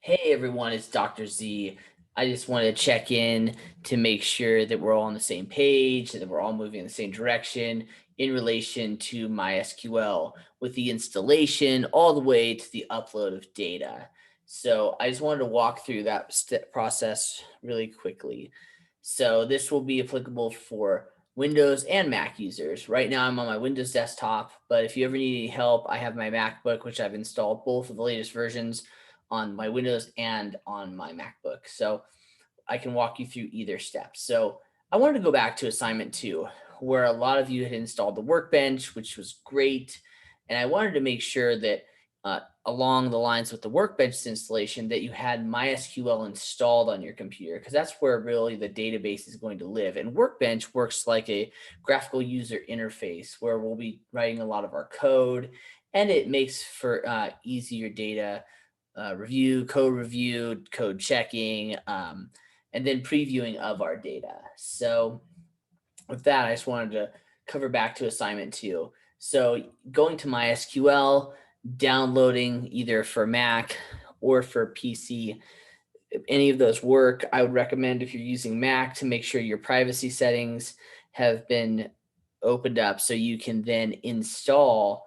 Hey everyone, it's Dr. Z. I just wanted to check in to make sure that we're all on the same page, that we're all moving in the same direction in relation to MySQL with the installation all the way to the upload of data. So I just wanted to walk through that process really quickly. So this will be applicable for Windows and Mac users. Right now I'm on my Windows desktop, but if you ever need any help, I have my MacBook, which I've installed both of the latest versions on my Windows and on my MacBook. So I can walk you through either step. So I wanted to go back to assignment 2, where a lot of you had installed the Workbench, which was great. And I wanted to make sure that along the lines with the Workbench installation that you had MySQL installed on your computer, because that's where really the database is going to live. And Workbench works like a graphical user interface where we'll be writing a lot of our code, and it makes for easier data review, code checking, and then previewing of our data. So with that, I just wanted to cover back to assignment 2. So going to MySQL, downloading either for Mac or for PC, if any of those work. I would recommend, if you're using Mac, to make sure your privacy settings have been opened up so you can then install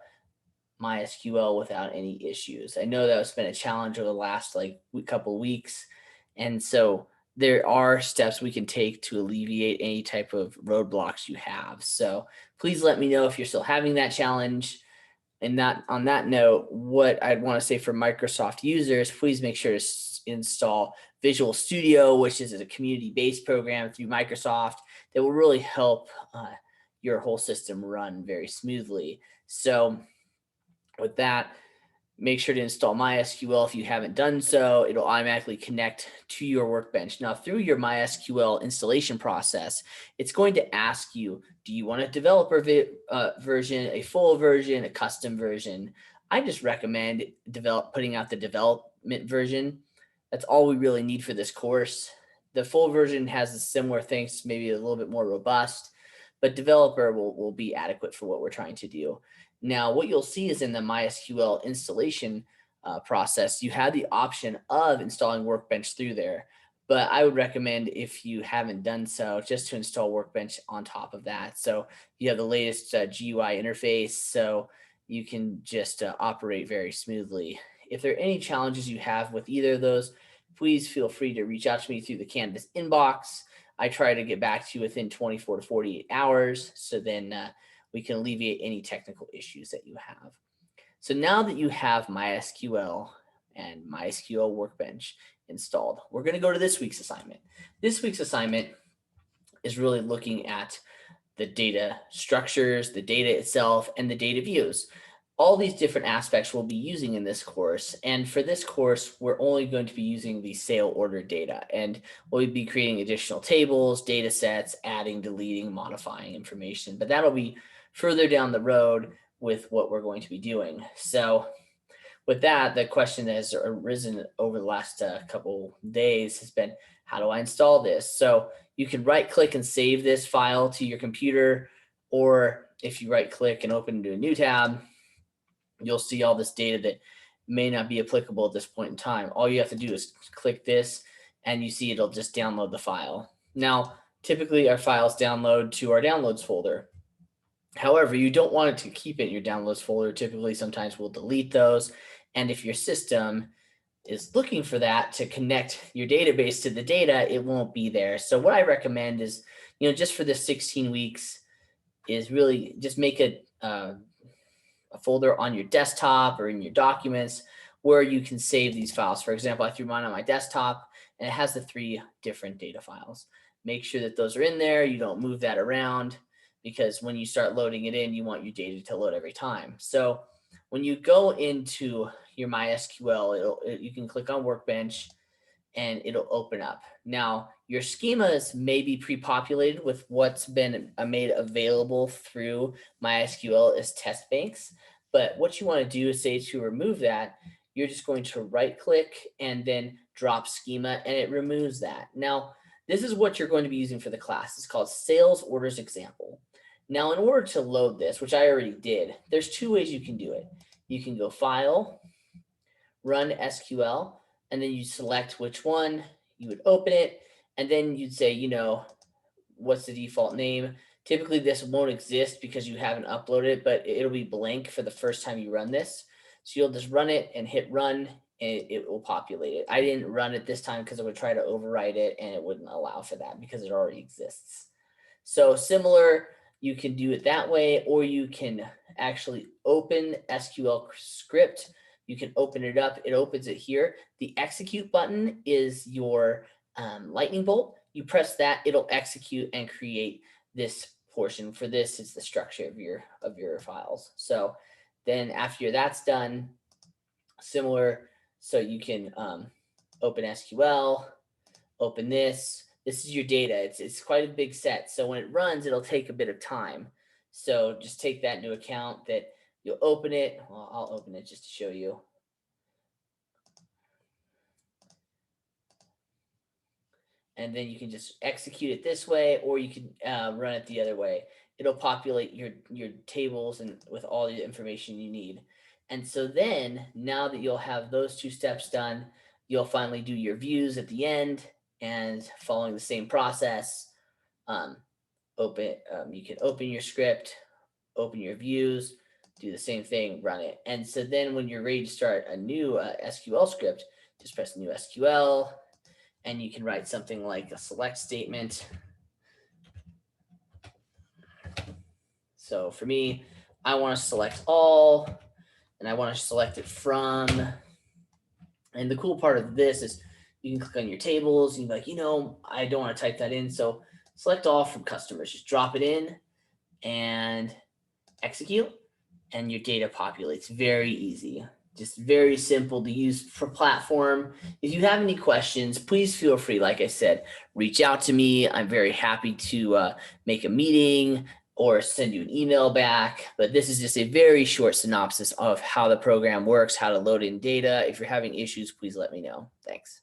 MySQL without any issues. I know that's been a challenge over the last couple of weeks. And so there are steps we can take to alleviate any type of roadblocks you have. So please let me know if you're still having that challenge. And that, on that note, what I'd want to say for Microsoft users, please make sure to install Visual Studio, which is a community-based program through Microsoft that will really help your whole system run very smoothly. So with that, make sure to install MySQL if you haven't done so. It'll automatically connect to your Workbench. Now, through your MySQL installation process, it's going to ask you, do you want a developer version, a full version, a custom version? I just recommend putting out the development version. That's all we really need for this course. The full version has similar things, maybe a little bit more robust, but developer will be adequate for what we're trying to do. Now, what you'll see is in the MySQL installation process, you have the option of installing Workbench through there. But I would recommend, if you haven't done so, just to install Workbench on top of that. So you have the latest GUI interface, so you can just operate very smoothly. If there are any challenges you have with either of those, please feel free to reach out to me through the Canvas inbox. I try to get back to you within 24 to 48 hours. So then we can alleviate any technical issues that you have. So now that you have MySQL and MySQL Workbench installed, we're going to go to this week's assignment. This week's assignment is really looking at the data structures, the data itself, and the data views. All these different aspects we'll be using in this course. And for this course, we're only going to be using the sale order data. And we'll be creating additional tables, data sets, adding, deleting, modifying information. But that'll be further down the road with what we're going to be doing. So with that, the question that has arisen over the last couple days has been, how do I install this? So you can right click and save this file to your computer, or if you right click and open to a new tab, you'll see all this data that may not be applicable at this point in time. All you have to do is click this and you see it'll just download the file. Now, typically our files download to our downloads folder. However, you don't want it to keep it in your downloads folder. Typically, sometimes we'll delete those. And if your system is looking for that to connect your database to the data, it won't be there. So what I recommend is, just for this 16 weeks, is really just make a folder on your desktop or in your documents where you can save these files. For example, I threw mine on my desktop and it has the 3 different data files. Make sure that those are in there. You don't move that around, because when you start loading it in, you want your data to load every time. So when you go into your MySQL, you can click on Workbench and it'll open up. Now, your schemas may be pre-populated with what's been made available through MySQL as test banks. But what you want to do is say to remove that, you're just going to right click and then drop schema, and it removes that. Now, this is what you're going to be using for the class. It's called sales orders example. Now, in order to load this, which I already did, there's 2 ways you can do it. You can go File, Run SQL. and then you select which one, you would open it, and then you'd say, what's the default name? Typically this won't exist because you haven't uploaded it, but it'll be blank for the first time you run this. So you'll just run it and hit run, and it will populate it. I didn't run it this time because I would try to overwrite it and it wouldn't allow for that because it already exists. So similar, you can do it that way, or you can actually open SQL Script. You can open it up. It opens it here. The execute button is your lightning bolt. You press that, it'll execute and create this portion. For this is the structure of your files. So then after that's done, similar, so you can open SQL, open this. This is your data. It's quite a big set. So when it runs, it'll take a bit of time. So just take that into account that you'll open it. Well, I'll open it just to show you. And then you can just execute it this way, or you can run it the other way. It'll populate your tables and with all the information you need. And so then now that you'll have those two steps done, you'll finally do your views at the end, and following the same process, you can open your script, open your views, do the same thing, run it. And so then when you're ready to start a new SQL script, just press new SQL, and you can write something like a select statement. So for me, I want to select all, and I want to select it from. And the cool part of this is you can click on your tables and you're like, I don't want to type that in. So select all from customers, just drop it in and execute, and your data populates. Very easy. Just very simple to use for platform. If you have any questions, please feel free, like I said, reach out to me. I'm very happy to make a meeting or send you an email back. But this is just a very short synopsis of how the program works, how to load in data. If you're having issues, please let me know. Thanks.